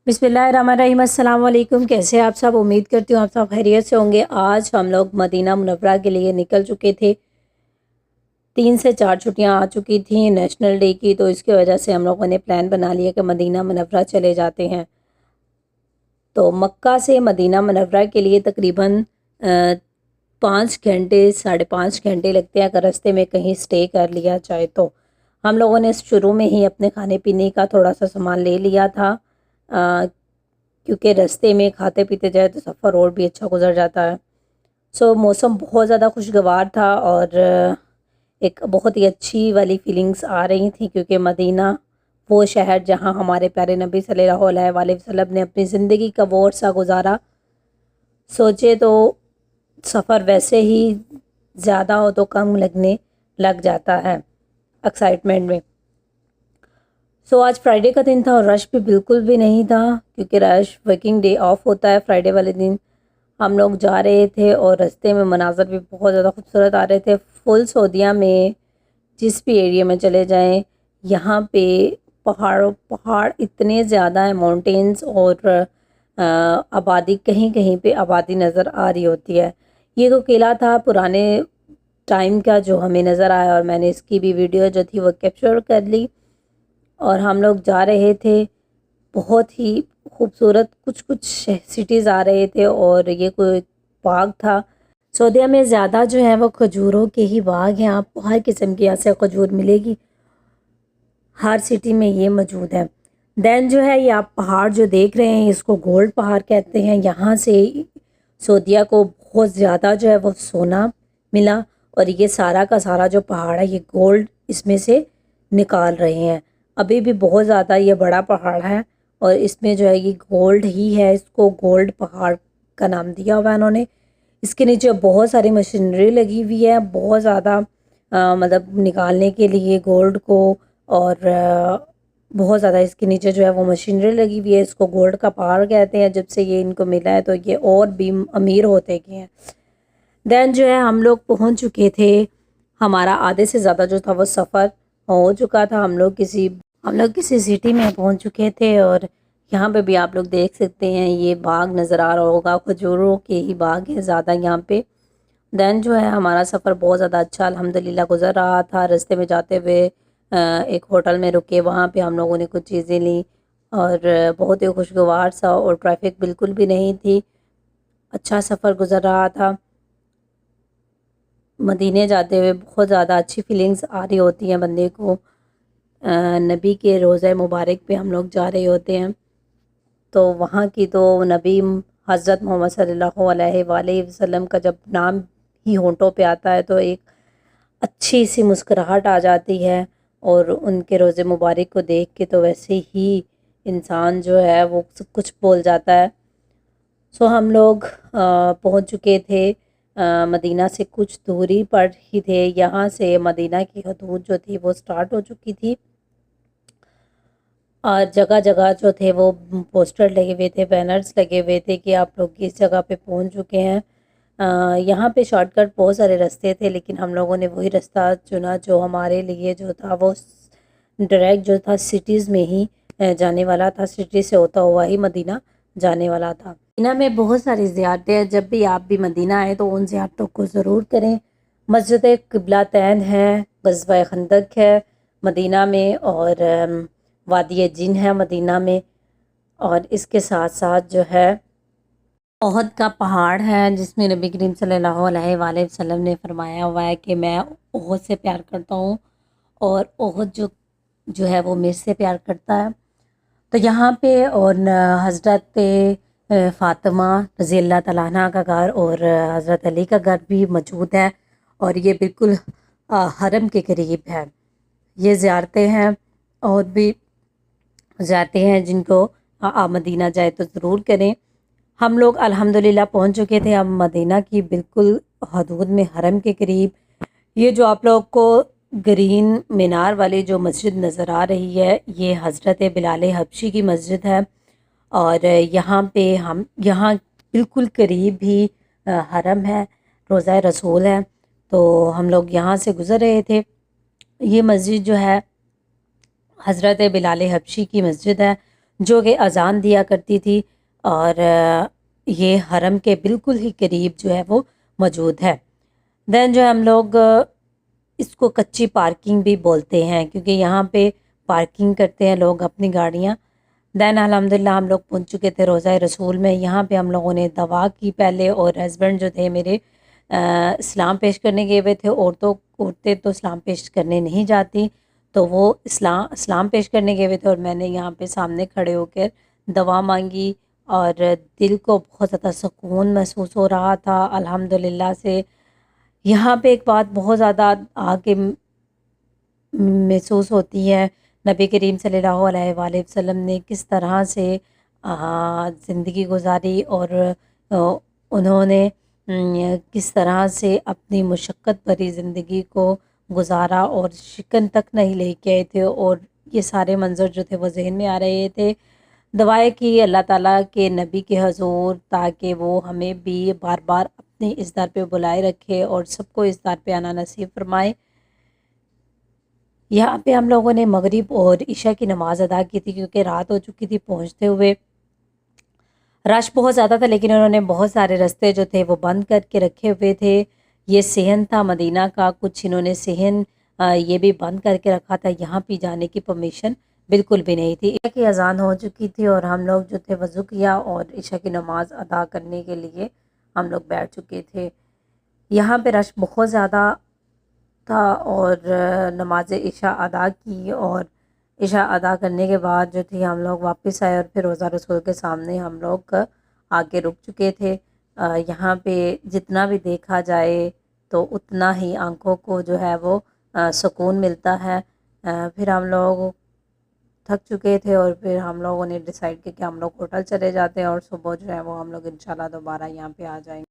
बिस्मिल्लाहिर्रहमानिर्रहीम। अस्सलाम वालेकुम। कैसे आप सब? उम्मीद करती हूँ आप सब खैरियत से होंगे। आज हम लोग मदीना मुनव्वरा के लिए निकल चुके थे। 3 से 4 छुट्टियाँ आ चुकी थी नेशनल डे की, तो इसकी वजह से हम लोगों ने प्लान बना लिया कि मदीना मुनव्वरा चले जाते हैं। तो मक्का से मदीना मुनव्वरा के लिए तकरीबन 5 घंटे 5.5 घंटे लगते हैं अगर रास्ते में कहीं स्टे कर लिया जाए तो। हम लोगों ने शुरू में ही अपने खाने पीने का थोड़ा सा सामान ले लिया था, क्योंकि रास्ते में खाते पीते जाए तो सफ़र और भी अच्छा गुजर जाता है। मौसम बहुत ज़्यादा खुशगवार था और एक बहुत ही अच्छी वाली फीलिंग्स आ रही थी, क्योंकि मदीना वो शहर जहां हमारे प्यारे नबी सल्लल्लाहु अलैहि वसल्लम ने अपनी ज़िंदगी का वो अरसा गुजारा। सोचे तो सफ़र वैसे ही ज़्यादा हो तो कम लगने लग जाता है एक्साइटमेंट में। आज फ्राइडे का दिन था और रश भी बिल्कुल भी नहीं था, क्योंकि रश वर्किंग डे ऑफ होता है फ्राइडे वाले दिन। हम लोग जा रहे थे और रास्ते में मनाज़र भी बहुत ज़्यादा खूबसूरत आ रहे थे। फुल सऊदीया में जिस भी एरिया में चले जाएं, यहाँ पे पहाड़ इतने ज़्यादा हैं, माउंटेन्स, और आबादी कहीं कहीं पे आबादी नज़र आ रही होती है। ये तो किला था पुराने टाइम का जो हमें नज़र आया, और मैंने इसकी भी वीडियो जो थी वो कैप्चर कर ली। और हम लोग जा रहे थे, बहुत ही खूबसूरत कुछ कुछ सिटीज़ आ रहे थे, और ये कोई बाग था। सऊदीया में ज़्यादा जो है वो खजूरों के ही बाग हैं। आपको हर किस्म की यहाँ से खजूर मिलेगी, हर सिटी में ये मौजूद है। देन जो है ये आप पहाड़ जो देख रहे हैं, इसको गोल्ड पहाड़ कहते हैं। यहाँ से सऊदीया को बहुत ज़्यादा जो है वो सोना मिला, और ये सारा का सारा जो पहाड़ है ये गोल्ड इसमें से निकाल रहे हैं। अभी भी बहुत ज़्यादा ये बड़ा पहाड़ है, और इसमें जो है ये गोल्ड ही है। इसको गोल्ड पहाड़ का नाम दिया हुआ है इन्होंने। इसके नीचे बहुत सारी मशीनरी लगी हुई है, बहुत ज़्यादा मतलब निकालने के लिए गोल्ड को, और बहुत ज़्यादा इसके नीचे जो है वो मशीनरी लगी हुई है। इसको गोल्ड का पहाड़ कहते हैं। जब से ये इनको मिला है तो ये और भी अमीर होते गए हैं। देन जो है हम लोग पहुंच चुके थे। हमारा आधे से ज़्यादा जो था वो सफ़र हो चुका था। हम लोग किसी सिटी में पहुंच चुके थे, और यहाँ पे भी आप लोग देख सकते हैं ये बाग नज़र आ रहा होगा, खजूरों के ही बाग है ज़्यादा यहाँ पे। देन जो है हमारा सफ़र बहुत ज़्यादा अच्छा अल्हम्दुलिल्लाह गुजर रहा था। रास्ते में जाते हुए एक होटल में रुके, वहाँ पे हम लोगों ने कुछ चीज़ें ली, और बहुत ही खुशगवार सा, और ट्रैफिक बिल्कुल भी नहीं थी। अच्छा सफ़र गुजर रहा था। मदीने जाते हुए बहुत ज़्यादा अच्छी फीलिंग्स आ रही होती हैं बंदे को। नबी के रोज़े मुबारक पे हम लोग जा रहे होते हैं, तो वहाँ की तो नबी हज़रत मोहम्मद सल्लल्लाहु अलैहि वसल्लम का जब नाम ही होंठों पे आता है तो एक अच्छी सी मुस्कुराहट आ जाती है, और उनके रोज़े मुबारक को देख के तो वैसे ही इंसान जो है वो सब कुछ बोल जाता है। हम लोग पहुँच चुके थे। मदीना से कुछ दूरी पर ही थे। यहाँ से मदीना की हदूद जो थी वो स्टार्ट हो चुकी थी, और जगह जगह जो थे वो पोस्टर लगे हुए थे, बैनर्स लगे हुए थे कि आप लोग किस जगह पे पहुँच चुके हैं। यहाँ पे शॉर्टकट बहुत सारे रास्ते थे, लेकिन हम लोगों ने वही रास्ता चुना जो हमारे लिए जो था वो डायरेक्ट जो था सिटीज़ में ही जाने वाला था। सिटी से होता हुआ ही मदीना जाने वाला था। मदीना में बहुत सारी ज़ियारतें हैं। जब भी आप भी मदीना आए तो उन ज़ियारतों को ज़रूर करें। मस्जिद क़िबलातैन है, ग़ज़वा खंदक है मदीना में, और वादी जिन है मदीना में, और इसके साथ साथ जो है ओहद का पहाड़ है, जिसमें नबी करीम सल्लल्लाहु अलैहि वसल्लम ने फरमाया हुआ है कि मैं ओहद से प्यार करता हूँ, और ओहद जो है वो मेरे से प्यार करता है। तो यहाँ पे और हज़रत फ़ातिमा रज़ी अल्लाह तआला अन्हा का घर और हज़रत अली का घर भी मौजूद है, और ये बिल्कुल हरम के करीब है। ये ज़ियारतें हैं, और भी ज़ियारतें हैं जिनको आप मदीना जाए तो ज़रूर करें। हम लोग अल्हम्दुलिल्लाह पहुँच चुके थे अब मदीना की बिल्कुल हदूद में, हरम के करीब। ये जो आप लोग को ग्रीन मीनार वाली जो मस्जिद नज़र आ रही है, ये हज़रत बिलाल हबशी की मस्जिद है, और यहाँ पे यहाँ बिल्कुल करीब ही हरम है, रोज़ा रसूल है। तो हम लोग यहाँ से गुज़र रहे थे। ये मस्जिद जो है हज़रत बिलाल हबशी की मस्जिद है। جو کہ اذان دیا کرتی تھی، اور یہ حرم کے بالکل ہی قریب جو ہے وہ موجود ہے۔ دین جو ہم لوگ اس کو کچی پارکنگ بھی بولتے ہیں، کیونکہ یہاں پہ پارکنگ کرتے ہیں لوگ اپنی گاڑیاں۔ دین الحمدللہ ہم لوگ پہنچ چکے تھے روضہ رسول میں۔ یہاں پہ ہم لوگوں نے دعا کی پہلے، اور ہسبینڈ جو تھے میرے اسلام پیش کرنے گئے ہوئے تھے۔ عورتیں تو اسلام پیش کرنے نہیں جاتی، تو وہ اسلام پیش کرنے گئے ہوئے تھے، اور میں نے یہاں پہ سامنے کھڑے ہو کر دعا مانگی، اور دل کو بہت زیادہ سکون محسوس ہو رہا تھا الحمدللہ سے۔ یہاں پہ ایک بات بہت زیادہ آگے محسوس ہوتی ہے، نبی کریم صلی اللہ علیہ وآلہ وسلم نے کس طرح سے زندگی گزاری، اور انہوں نے کس طرح سے اپنی مشقت بھری زندگی کو گزارا، اور شکن تک نہیں لے کے آئے تھے، اور یہ سارے منظر جو تھے وہ ذہن میں آ رہے تھے۔ دعائیں کی اللہ تعالیٰ کے نبی کے حضور، تاکہ وہ ہمیں بھی بار بار اپنے اس در پہ بلائے رکھے، اور سب کو اس در پہ آنا نصیب فرمائے۔ یہاں پہ ہم لوگوں نے مغرب اور عشاء کی نماز ادا کی تھی، کیونکہ رات ہو چکی تھی پہنچتے ہوئے۔ رش بہت زیادہ تھا، لیکن انہوں نے بہت سارے رستے جو تھے وہ بند کر کے رکھے ہوئے تھے۔ یہ صحن تھا مدینہ کا، کچھ انہوں نے صحن یہ بھی بند کر کے رکھا تھا، یہاں پہ جانے کی پرمیشن بالکل بھی نہیں تھی۔ عشاء کی اذان ہو چکی تھی، اور ہم لوگ جو تھے وضو کیا، اور عشاء کی نماز ادا کرنے کے لیے ہم لوگ بیٹھ چکے تھے۔ یہاں پہ رش بہت زیادہ تھا، اور نماز عشاء ادا کی، اور عشاء ادا کرنے کے بعد جو تھی ہم لوگ واپس آئے، اور پھر روضہ رسول کے سامنے ہم لوگ آگے رک چکے تھے۔ یہاں پہ جتنا بھی دیکھا جائے تو اتنا ہی آنکھوں کو جو ہے وہ سکون ملتا ہے۔ پھر ہم لوگ تھک چکے تھے، اور پھر ہم لوگوں نے ڈیسائیڈ کیا کہ ہم لوگ ہوٹل چلے جاتے ہیں، اور صبح جو ہے وہ ہم لوگ انشاءاللہ دوبارہ یہاں پہ آ جائیں گے۔